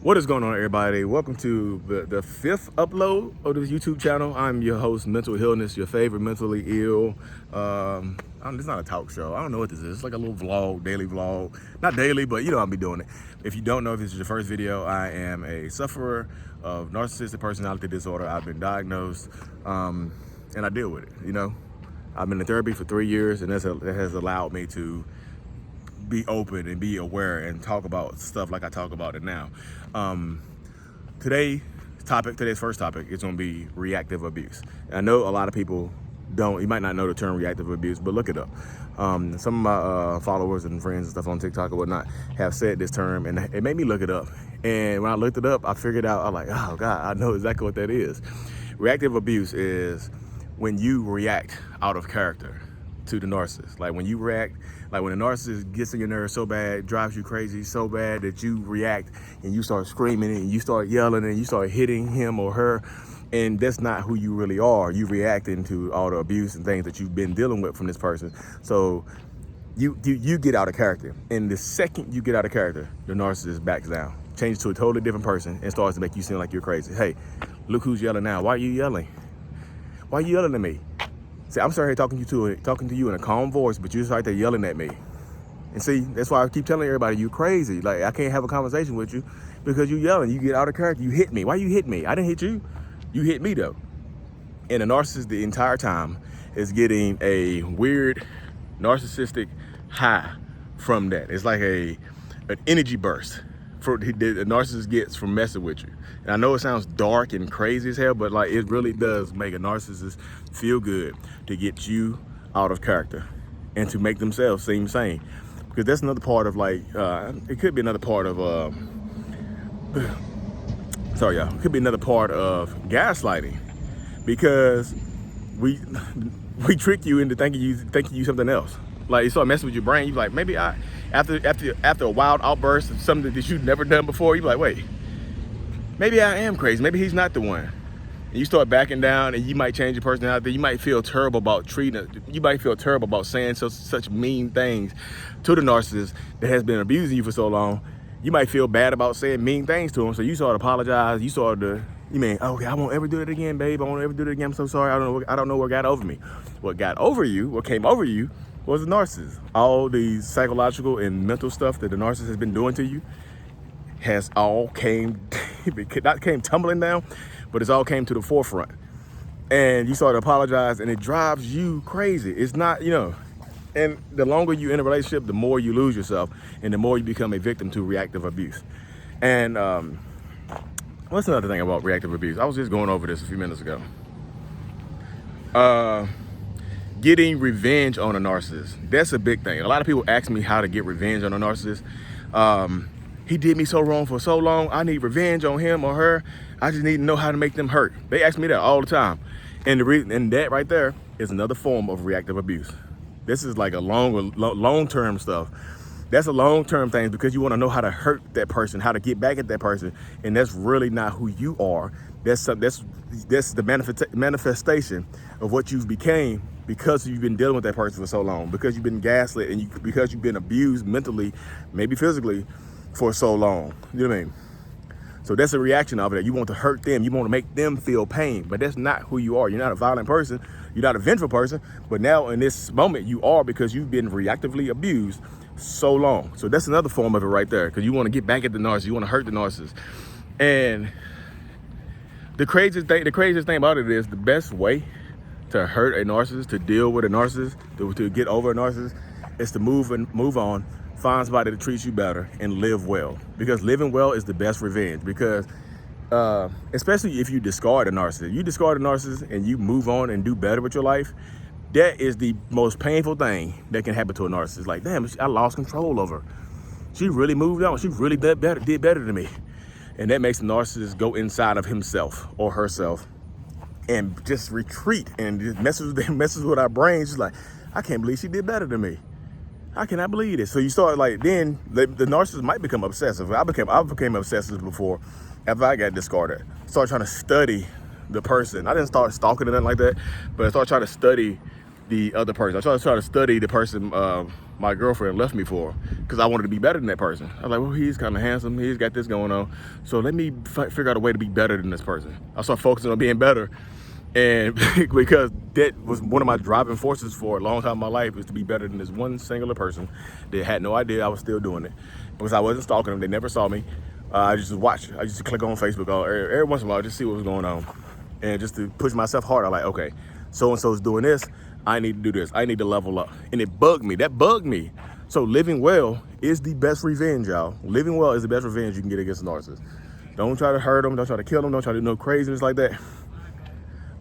What is going on, everybody? Welcome to the fifth upload of this YouTube channel. I'm your host, Mental Healness, your favorite mentally ill. It's not a talk show. I don't know what this is. It's like a little vlog, daily vlog. Not daily, but you know I'll be doing it. If you don't know, if this is your first video, I am a sufferer of Narcissistic Personality Disorder. I've been diagnosed, and I deal with it. You know, I've been in therapy for 3 years, and that has allowed me to be open and be aware and talk about stuff like I talk about it now. Today's first topic is going to be reactive abuse. I know a lot of people you might not know the term reactive abuse, but look it up. Some of my followers and friends and stuff on TikTok or whatnot have said this term, and it made me look it up. And when I looked it up, I figured out, I'm like, oh God, I know exactly what that is. Reactive abuse is when you react out of character to the narcissist. Like when you react, like when a narcissist gets on your nerves so bad, drives you crazy so bad that you react and you start screaming and you start yelling and you start hitting him or her, and that's not who you really are. You reacting to all the abuse and things that you've been dealing with from this person. So you get out of character, and the second you get out of character, the narcissist backs down, changes to a totally different person, and starts to make you seem like you're crazy. Hey, look who's yelling now. Why are you yelling? Why are you yelling at me? See, I'm sorry talking to you in a calm voice, but you're just right there yelling at me. And see, that's why I keep telling everybody you crazy. Like, I can't have a conversation with you because you yelling. You get out of character. You hit me. Why you hit me? I didn't hit you. You hit me, though. And the narcissist the entire time is getting a weird narcissistic high from that. It's like an energy burst the narcissist gets from messing with you. And I know it sounds dark and crazy as hell, but like it really does make a narcissist feel good to get you out of character and to make themselves seem sane. Because that's another part of it could be another part of it could be another part of gaslighting, because we trick you into thinking you something else. Like, you start messing with your brain. You like, maybe after a wild outburst of something that you've never done before, you like, wait, maybe I am crazy. Maybe he's not the one. And you start backing down, and you might change your personality. You might feel terrible about you might feel terrible about saying such mean things to the narcissist that has been abusing you for so long. You might feel bad about saying mean things to him, so you start to apologize. You start to, okay, I won't ever do it again, babe. I won't ever do it again. I'm so sorry. I don't know what got over me. What came over you was the narcissist. All the psychological and mental stuff that the narcissist has been doing to you has all not came tumbling down, but it's all came to the forefront. And you start to apologize, and it drives you crazy. It's not, and the longer you're in a relationship, the more you lose yourself, and the more you become a victim to reactive abuse. And what's another thing about reactive abuse? I was just going over this a few minutes ago. Getting revenge on a narcissist. That's a big thing. A lot of people ask me how to get revenge on a narcissist. He did me so wrong for so long. I need revenge on him or her. I just need to know how to make them hurt. They ask me that all the time. And that right there is another form of reactive abuse. This is like a long-term stuff. That's a long-term thing, because you want to know how to hurt that person, how to get back at that person. And that's really not who you are. That's the manifestation of what you've became, because you've been dealing with that person for so long, because you've been gaslit, and because you've been abused mentally, maybe physically, for so long. You know what I mean? So that's a reaction of it. You want to hurt them. You want to make them feel pain, but that's not who you are. You're not a violent person. You're not a vengeful person. But now in this moment, you are, because you've been reactively abused so long. So that's another form of it right there, because you want to get back at the narcissist. You want to hurt the narcissist. And the craziest thing about it is, the best way to hurt a narcissist, to deal with a narcissist, to get over a narcissist, is to move on, find somebody that treats you better, and live well. Because living well is the best revenge. Because especially if you discard a narcissist, and you move on and do better with your life, that is the most painful thing that can happen to a narcissist. Like, damn, I lost control over her. She really moved on. She really did better than me. And that makes the narcissist go inside of himself or herself and just retreat, and just messes with our brains. Just like, I can't believe she did better than me. I cannot believe this. So you start then the narcissist might become obsessive. I became obsessive before, after I got discarded. Started trying to study the person. I didn't start stalking or nothing like that, but I started trying to study the other person. I try to study the person my girlfriend left me for, because I wanted to be better than that person. I was like, well, he's kind of handsome, he's got this going on, so let me figure out a way to be better than this person. I started focusing on being better, and because that was one of my driving forces for a long time in my life, is to be better than this one singular person that had no idea I was still doing it, because I wasn't stalking them. They never saw me. I just watched. I just click on Facebook every once in a while, just see what was going on, and just to push myself harder. I'm like, okay, so and so's doing this, I need to do this. I need to level up. And it bugged me. That bugged me. So living well is the best revenge, y'all. Living well is the best revenge you can get against a narcissist. Don't try to hurt them. Don't try to kill them. Don't try to do no craziness like that.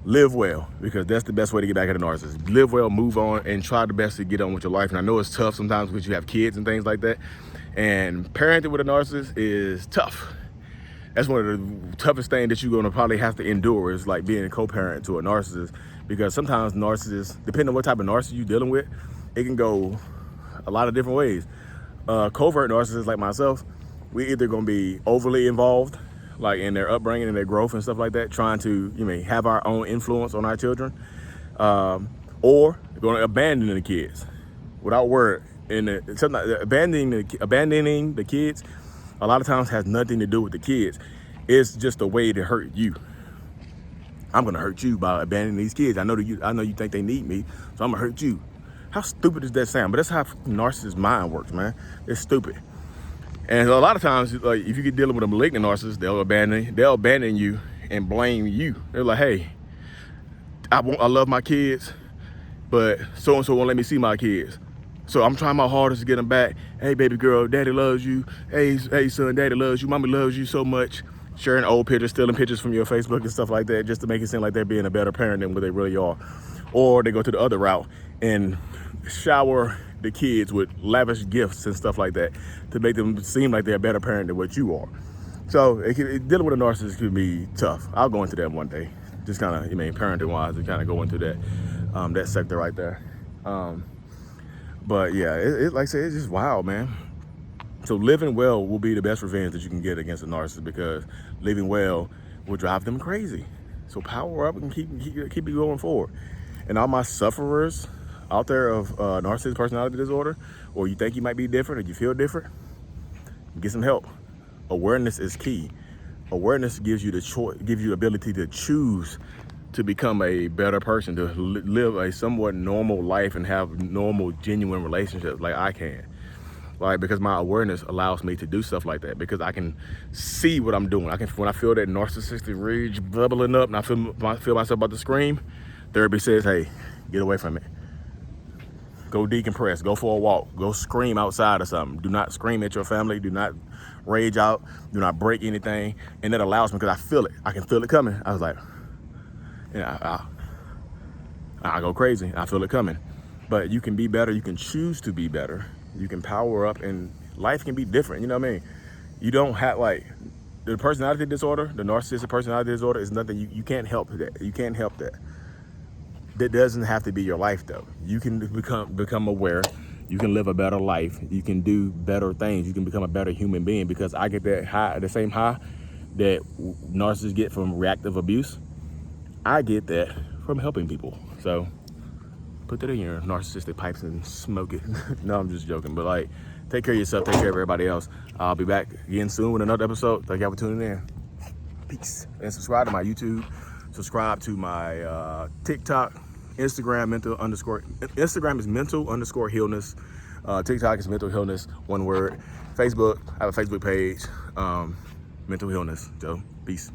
Live well, because that's the best way to get back at a narcissist. Live well, move on, and try the best to get on with your life. And I know it's tough sometimes because you have kids and things like that. And parenting with a narcissist is tough. That's one of the toughest things that you're gonna probably have to endure, is like being a co-parent to a narcissist, because sometimes narcissists, depending on what type of narcissist you're dealing with, it can go a lot of different ways. Covert narcissists like myself, we either gonna be overly involved, like in their upbringing and their growth and stuff like that, trying to have our own influence on our children, or gonna abandon the kids without word. And abandoning the kids a lot of times has nothing to do with the kids. It's just a way to hurt you. I'm gonna hurt you by abandoning these kids. I know you think they need me, so I'm gonna hurt you. How stupid does that sound? But that's how narcissist mind works, man. It's stupid. And a lot of times, like, if you get dealing with a malignant narcissist, they'll abandon you and blame you. They're like, hey, I love my kids, but so-and-so won't let me see my kids. So I'm trying my hardest to get them back. Hey, baby girl, daddy loves you. Hey, son, daddy loves you. Mommy loves you so much. Sharing old pictures, stealing pictures from your Facebook and stuff like that, just to make it seem like they're being a better parent than what they really are. Or they go to the other route and shower the kids with lavish gifts and stuff like that to make them seem like they're a better parent than what you are. So dealing with a narcissist can be tough. I'll go into that one day. Just kind of, parenting wise, and kind of go into that sector right there. But yeah, like I said, it's just wild, man. So living well will be the best revenge that you can get against a narcissist, because living well will drive them crazy. So power up and keep it going forward. And all my sufferers out there of narcissistic personality disorder, or you think you might be different, or you feel different, get some help. Awareness is key. Awareness gives you the ability to choose to become a better person, to live a somewhat normal life and have normal, genuine relationships like I can. Like, because my awareness allows me to do stuff like that, because I can see what I'm doing. When I feel that narcissistic rage bubbling up and I feel myself about to scream, therapy says, hey, get away from it. Go decompress, go for a walk, go scream outside or something. Do not scream at your family, do not rage out, do not break anything. And that allows me, because I feel it. I can feel it coming. I was like, I go crazy. I feel it coming. But you can be better. You can choose to be better. You can power up, and life can be different. You know what I mean? You don't have, like, the personality disorder, the narcissistic personality disorder is nothing. You can't help that. You can't help that. That doesn't have to be your life, though. You can become aware. You can live a better life. You can do better things. You can become a better human being, because I get that high, the same high that narcissists get from reactive abuse. I get that from helping people. So put that in your narcissistic pipes and smoke it. No, I'm just joking. But, like, take care of yourself. Take care of everybody else. I'll be back again soon with another episode. Thank y'all for tuning in. Peace. And subscribe to my YouTube. Subscribe to my TikTok, Instagram is mental_healness. TikTok is mental healness, one word. Facebook, I have a Facebook page, mental healness. So, peace.